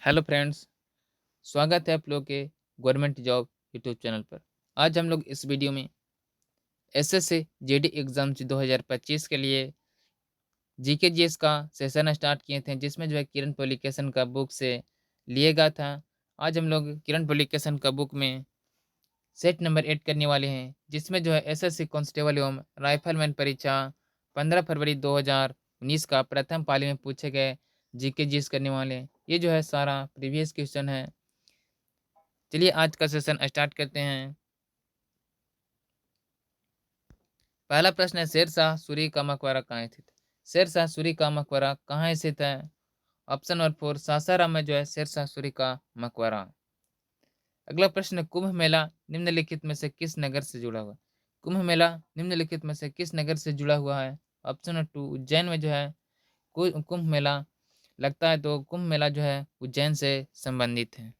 Hello friends, स्वागत है आप लोग के गवर्नमेंट जॉब यूट्यूब चैनल पर। आज हम लोग इस वीडियो में एसएससी जीडी एग्ज़ाम्स 2025 के लिए जीके जीएस का सेशन स्टार्ट किए थे, जिसमें जो है किरण पब्लिकेशन का बुक से लिए गया था। आज हम लोग किरण पब्लिकेशन का बुक में सेट नंबर 8 करने वाले हैं, जिसमें जो है एसएससी कांस्टेबल एवं राइफलमैन परीक्षा 15 फरवरी 2019 का प्रथम पाली में पूछे गए जीके जीएस करने वाले हैं। ये जो है सारा प्रीवियस क्वेश्चन है। चलिए आज का सेशन स्टार्ट करते हैं। पहला प्रश्न है, शेरशाह सूरी का मकबरा कहाँ स्थित है? शेरशाह सूरी का मकबरा कहाँ स्थित है? ऑप्शन नंबर 4 सासाराम में जो है शेरशाह सूरी का मकबरा। अगला प्रश्न है, कुंभ मेला निम्नलिखित में से किस नगर से जुड़ा हुआ है? कुंभ मेला निम्नलिखित में से किस नगर से जुड़ा हुआ है? ऑप्शन नंबर 2 उज्जैन में जो है कुंभ मेला लगता है, तो कुंभ मेला जो है उज्जैन से संबंधित है।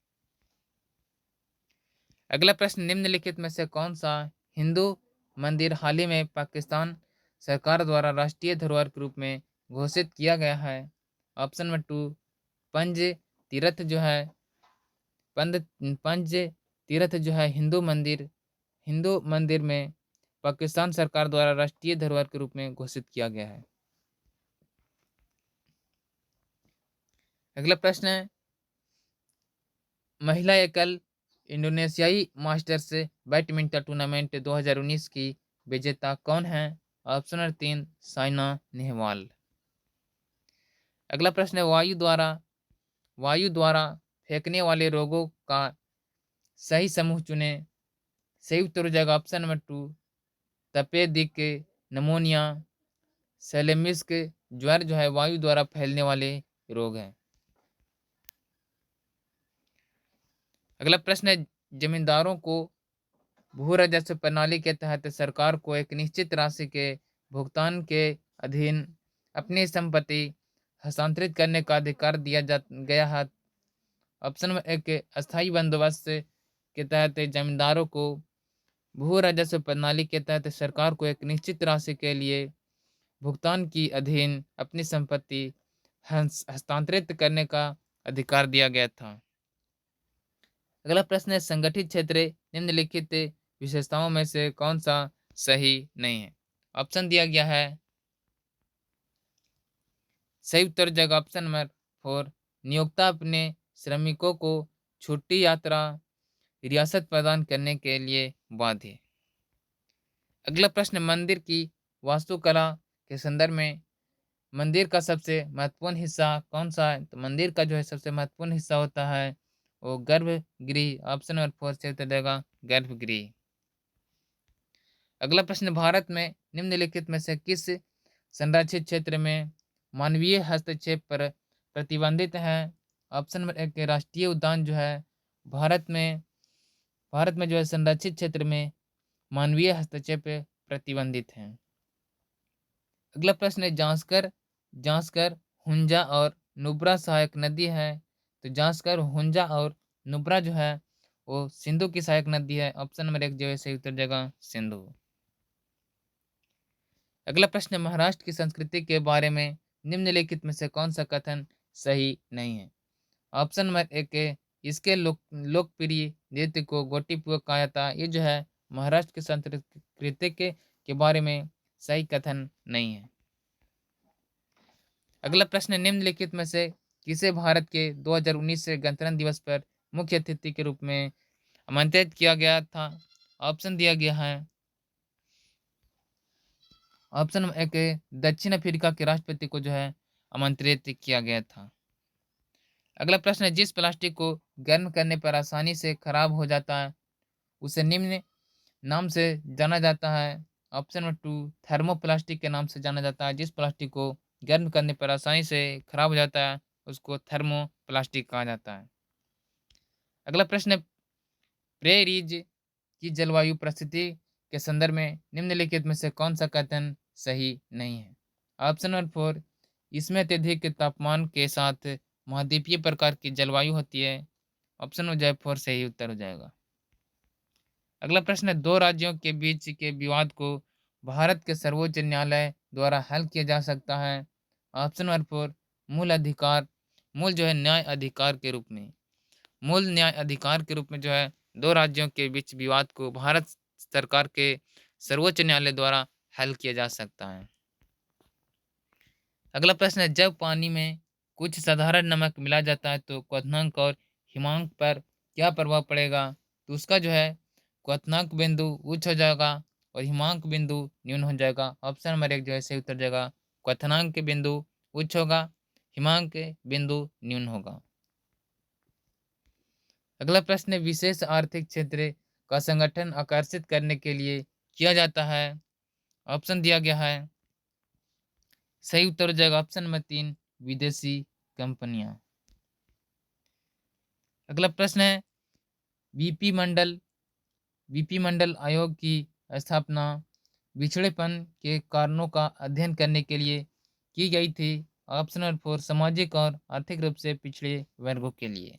अगला प्रश्न, निम्नलिखित में से कौन सा हिंदू मंदिर हाल ही में पाकिस्तान सरकार द्वारा राष्ट्रीय धरोहर के रूप में घोषित किया गया है? ऑप्शन नंबर 2 पंज तीर्थ जो है पंज तीर्थ जो है हिंदू मंदिर में पाकिस्तान सरकार द्वारा राष्ट्रीय धरोहर के रूप में घोषित किया गया है। अगला प्रश्न है, महिला एकल इंडोनेशियाई मास्टर्स बैडमिंटन टूर्नामेंट 2019 की विजेता कौन है? Option number 3 Saina Nehwal. अगला प्रश्न है, वायु द्वारा फेंकने वाले रोगों का सही समूह चुने। सही उत्तर हो जाएगा ऑप्शन नंबर 2 तपेदिक, नमोनिया, सेलेमिस्क। ज्वर जो है वायु द्वारा फैलने वाले रोग हैं। अगला प्रश्न है, जमींदारों को भू राजस्व प्रणाली के तहत सरकार को एक निश्चित राशि के भुगतान के अधीन अपनी संपत्ति हस्तांतरित करने का अधिकार दिया जा गया है। ऑप्शन नंबर 1 अस्थायी बंदोबस्त के तहत जमींदारों को भू राजस्व प्रणाली के तहत सरकार को एक निश्चित राशि के लिए भुगतान की अधीन अपनी संपत्ति हस्तांतरित करने का अधिकार दिया गया था। अगला प्रश्न है, संगठित क्षेत्र निम्नलिखित विशेषताओं में से कौन सा सही नहीं है? ऑप्शन दिया गया है। सही उत्तर जगह ऑप्शन नंबर 4 नियोक्ता अपने श्रमिकों को छुट्टी यात्रा रियासत प्रदान करने के लिए बाध्य है। अगला प्रश्न, मंदिर की वास्तुकला के संदर्भ में मंदिर का सबसे महत्वपूर्ण हिस्सा कौन सा है? तो मंदिर का जो है सबसे महत्वपूर्ण हिस्सा होता है वो गर्भगृह। ऑप्शन नंबर 4 से उत्तर देगा गर्भगृह। अगला प्रश्न, भारत में निम्नलिखित में से किस संरक्षित क्षेत्र में मानवीय हस्तक्षेप पर प्रतिबंधित है? ऑप्शन नंबर 1 राष्ट्रीय उद्यान जो है भारत में जो है संरक्षित क्षेत्र में मानवीय हस्तक्षेप प्रतिबंधित है। अगला प्रश्न है, जांस्कर हुंजा और नुब्रा सहायक नदी है। तो जांस्कर हुंजा और नुब्रा जो है वो सिंधु की सहायक नदी है। ऑप्शन नंबर 1 जो है सही उत्तर जगह सिंधु। अगला प्रश्न, महाराष्ट्र की संस्कृति के बारे में निम्नलिखित में से कौन सा कथन सही नहीं है? ऑप्शन नंबर 1 इसके लोकप्रिय नृत्य को गोटीपुआ कहा जाता है। ये जो है महाराष्ट्र की संस्कृति के बारे में सही कथन नहीं है। अगला प्रश्न, निम्नलिखित में से किसे भारत के 2019 से गणतंत्र दिवस पर मुख्य अतिथि के रूप में आमंत्रित किया गया था? ऑप्शन दिया गया है। ऑप्शन नंबर 1 दक्षिण अफ्रीका के राष्ट्रपति को जो है आमंत्रित किया गया था। अगला प्रश्न है, जिस प्लास्टिक को गर्म करने पर आसानी से खराब हो जाता है उसे निम्न नाम से जाना जाता है। ऑप्शन नंबर 2 थर्मोप्लास्टिक के नाम से जाना जाता है। जिस प्लास्टिक को गर्म करने पर आसानी से खराब हो जाता है उसको थर्मोप्लास्टिक कहा जाता है। अगला प्रश्न है, प्रेरीज की जलवायु परिस्थिति के संदर्भ में निम्नलिखित में से कौन सा कथन सही नहीं है? ऑप्शन नंबर 4 इसमें अत्यधिक तापमान के साथ महाद्वीपीय प्रकार की जलवायु होती है। ऑप्शन हो जाए 4 सही उत्तर हो जाएगा। अगला प्रश्न है, दो राज्यों के बीच के विवाद को भारत के सर्वोच्च न्यायालय द्वारा हल किया जा सकता है। ऑप्शन नंबर 4 मूल अधिकार मूल जो है न्याय अधिकार के रूप में। मूल न्याय अधिकार के रूप में जो है दो राज्यों के बीच विवाद को भारत सरकार के सर्वोच्च न्यायालय द्वारा हल किया जा सकता है। अगला प्रश्न है, जब पानी में कुछ साधारण नमक मिला जाता है तो क्वथनांक और हिमांक पर क्या प्रभाव पड़ेगा? तो उसका जो है क्वथनांक बिंदु उच्च हो जाएगा और हिमांक बिंदु न्यून हो जाएगा। ऑप्शन नंबर 1 जो है सही उत्तर जाएगा। क्वथनांक के बिंदु उच्च होगा, हिमांक के बिंदु न्यून होगा। अगला प्रश्न है, विशेष आर्थिक क्षेत्र का संगठन आकर्षित करने के लिए किया जाता है। ऑप्शन दिया गया है, सही उत्तर हो जाएगा ऑप्शन नंबर 3 विदेशी कंपनियां। अगला प्रश्न है, बीपी मंडल बीपी मंडल आयोग की स्थापना पिछड़ेपन के कारणों का अध्ययन करने के लिए की गई थी। ऑप्शन नंबर 4 सामाजिक और आर्थिक रूप से पिछड़े वर्गों के लिए।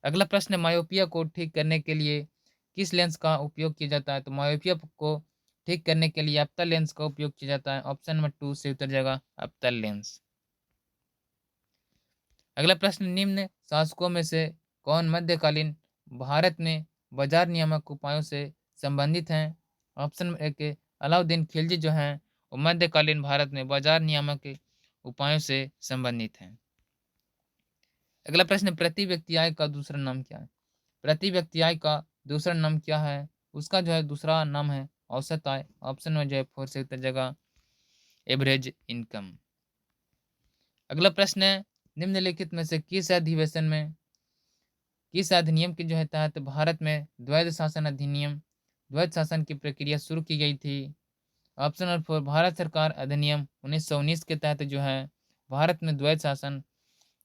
अगला प्रश्न, मायोपिया को ठीक करने के लिए किस लेंस का उपयोग किया जाता है? तो मायोपिया को ठीक करने के लिए अप्तल लेंस का उपयोग किया जाता है। ऑप्शन नंबर 2 से उत्तर जाएगा अप्तल लेंस। अगला प्रश्न, निम्न शासकों में से कौन मध्यकालीन भारत में बाजार नियामक उपायों से संबंधित हैं? ऑप्शन नंबर 1 अलाउद्दीन खिलजी जो हैं वो मध्यकालीन भारत में बाजार नियामक उपायों से संबंधित हैं। अगला प्रश्न, प्रति व्यक्ति आय का दूसरा नाम क्या है? प्रति व्यक्ति आय का दूसरा नाम क्या है? उसका जो है दूसरा नाम है औसत आय। ऑप्शन में जो है 4 से उत्तर जगह एवरेज इनकम। अगला प्रश्न है, निम्नलिखित में से किस अधिनियम के जो है तहत भारत में द्वैध शासन की प्रक्रिया शुरू की गई थी? ऑप्शन नंबर 4 भारत सरकार अधिनियम 1919 के तहत जो है भारत में द्वैध शासन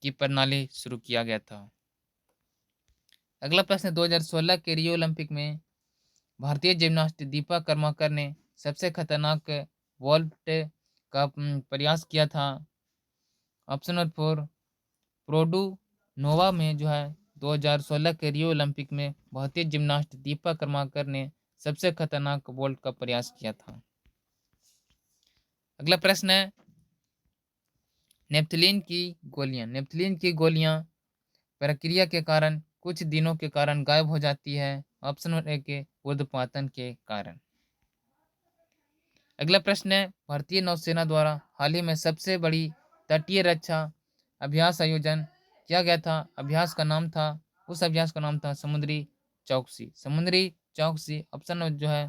की प्रणाली शुरू किया गया था। अगला प्रश्न, 2016 के रियो ओलंपिक में भारतीय जिम्नास्ट दीपा कर्माकर ने सबसे खतरनाक वॉल्ट का प्रयास किया था। ऑप्शन नंबर 4 प्रोडू नोवा में जो है 2016 के रियो ओलंपिक में भारतीय जिम्नास्ट दीपा कर्माकर ने सबसे खतरनाक वॉल्ट का प्रयास किया था। अगला प्रश्न है, नेप्थलीन की गोलियां प्रक्रिया के कारण कुछ दिनों के कारण गायब हो जाती है। ऑप्शन नंबर 1 उर्ध्वपातन के कारण। अगला प्रश्न है, भारतीय नौसेना द्वारा हाल ही में सबसे बड़ी तटीय रक्षा अभ्यास आयोजन किया गया था। उस अभ्यास का नाम था समुद्री चौकसी। ऑप्शन नंबर जो है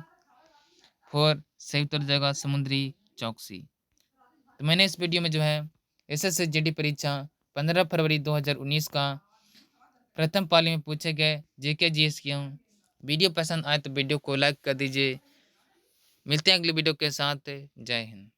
4 सही उत्तर जाएगा समुद्री चौकसी। तो मैंने इस वीडियो में जो है एसएससी जीडी परीक्षा 15 फरवरी 2019 का प्रथम पाली में पूछे गए जीके जीएस की हूँ। वीडियो पसंद आए तो वीडियो को लाइक कर दीजिए। मिलते हैं अगली वीडियो के साथ। जय हिंद।